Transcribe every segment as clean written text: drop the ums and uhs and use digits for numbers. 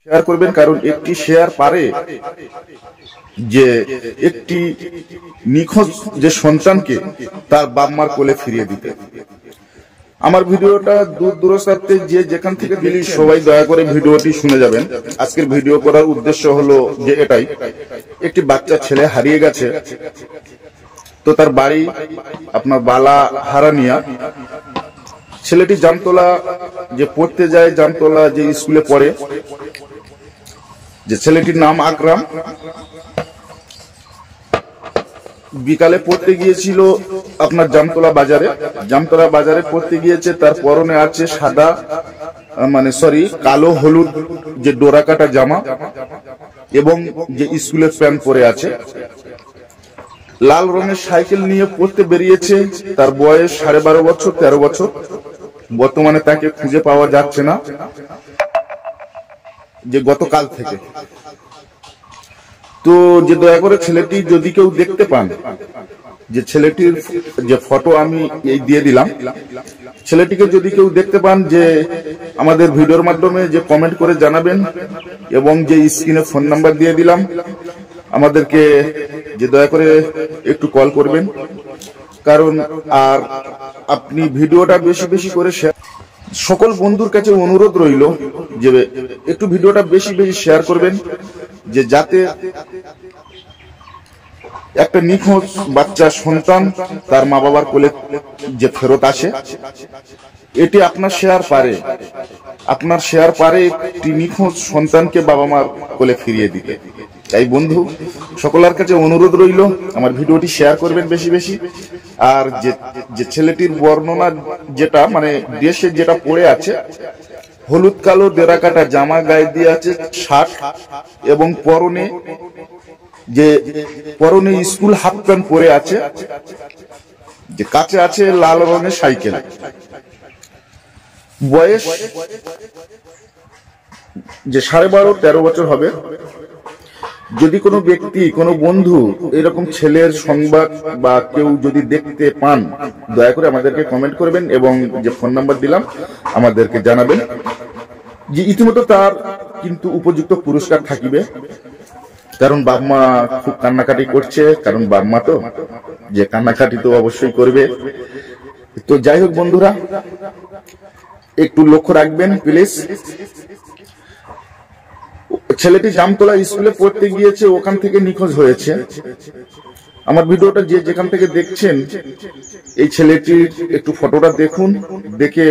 Share করবেন, কারণ একটি শেয়ার পারে যে একটি নিখোঁজ যে সন্তানকে তার বাপ মার কোলে ফিরিয়ে দিতে। আমার ভিডিওটা দূর দূরান্তে যে যেখান থেকে প্লিজ সবাই দয়া করে ভিডিওটি শুনে যাবেন। আজকের ভিডিও করার উদ্দেশ্য হলো যে এটাই, একটি বাচ্চা ছেলে হারিয়ে গেছে, তো তার বাড়ি আপনার বালা হারানিয়া। ছেলেটি জামতলা যে পড়তে যায়, জামতলা যে স্কুলে পড়ে, যে ছেলেটির নাম আকরাম। বিকালে পড়তে গিয়েছিল আপনার জামতলা বাজারে পড়তে গিয়েছে। তার পরনে আছে সাদা কালো হলুদ যে ডোরা কাটা জামা এবং যে স্কুলের প্যান্ট পরে আছে। লাল রঙের সাইকেল নিয়ে পড়তে বেরিয়েছে। তার বয়স 12.5 বছর 13 বছর। বর্তমানে তাকে খুঁজে পাওয়া যাচ্ছে না, যে গতকাল থেকে। তো যে দয়া করে ছেলেটি যদি কেউ দেখতে পান, যে ছেলেটির যে ফটো আমি এই দিয়ে দিলাম, ছেলেটিকে যদি কেউ দেখতে পান, যে আমাদের ভিডিওর মাধ্যমে যে কমেন্ট করে জানাবেন, এবং যে স্ক্রিনে ফোন নাম্বার দিয়ে দিলাম, আমাদেরকে যে দয়া করে একটু কল করবেন। কারণ আর আপনি ভিডিওটা বেশি বেশি করে শেয়ার, সকল বন্ধুর কাছে অনুরোধ রইল যে একটু ভিডিওটা বেশি বেশি শেয়ার করবেন, যে যাতে একটা নিখোঁজ বাচ্চা সন্তান তার মা বাবার কোলে যে ফেরত আসে। এটি আপনার শেয়ার পারে একটি নিখোঁজ সন্তানকে বাবা মার কোলে ফিরিয়ে দিতে। তাই বন্ধু সকলের কাছে অনুরোধ রইল, আমার ভিডিওটি শেয়ার করবেন বেশি বেশি। আর যে ছেলেটির বর্ণনা যেটা ড্রেসে যেটা পরে আছে, হলুদ কালো ডেরা কাটা জামা গায়ে দিয়ে আছে, শার্ট, এবং পরনে স্কুল হাফ প্যান্ট পরে আছে, যে কাছে আছে লাল রঙের সাইকেল। বয়স যে 12.5-13 বছর হবে। যদি কোনো ব্যক্তি, কোনো বন্ধু এরকম ছেলের সংবাদ বা কেউ যদি দেখতে পান, দয়া করে আমাদেরকে কমেন্ট করবেন, এবং যে ফোন নাম্বার দিলাম আমাদেরকে জানাবেন। যে ইতিমধ্যে তার কিন্তু উপযুক্ত পুরস্কার থাকিবে, কারণ বাপ মা খুব কান্নাকাটি করছে। কারণ বাপ মা তো যে কান্নাকাটি তো অবশ্যই করবে। তো যাই হোক বন্ধুরা, একটু লক্ষ্য রাখবেন প্লিজ। ছেলেটি জামতলা স্কুলে পড়তে গিয়েছে, ওখান থেকে নিখোঁজ হয়েছে। আমার ভিডিওটা যে যেখান থেকে দেখছেন, এই ছেলেটির একটু ফটোটা দেখুন, দেখে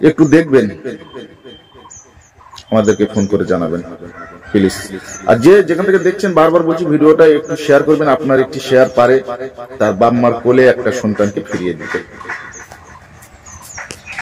একটু দেখবেন, আমাদেরকে ফোন করে জানাবেন প্লিজ। আর যে যেখান থেকে দেখছেন, বারবার বলছি ভিডিওটা একটু শেয়ার করবেন। আপনার একটি শেয়ার পারে তার বাপ মার কোলে একটা সন্তানকে ফিরিয়ে দিতে।